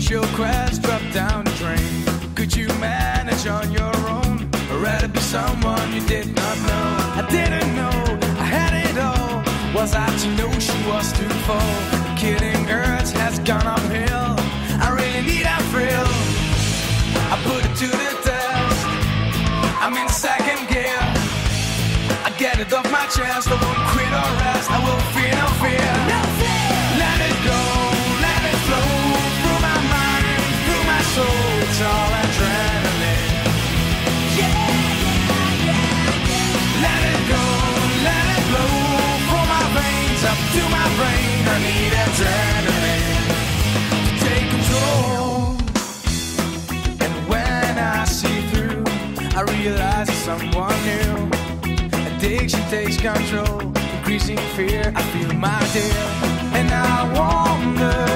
social quest dropped down the drain. Could you manage on your own, or rather be someone you did not know? I didn't know I had it all. Was I to know she was to fall? Killing Earth has gone uphill. I really need a thrill. I put it to the test. I'm in second gear. I get it off my chest. I won't quit or rest. I will fear no fear. No fear. Let it go, let it flow through my mind, through my soul. It's all adrenaline. Yeah, yeah, yeah, yeah. Let it go, let it flow from my veins up to my brain. I need adrenaline to take control. And when I see through, I realize it's someone new. Addiction takes control, increasing fear. I feel my dear, and I wonder.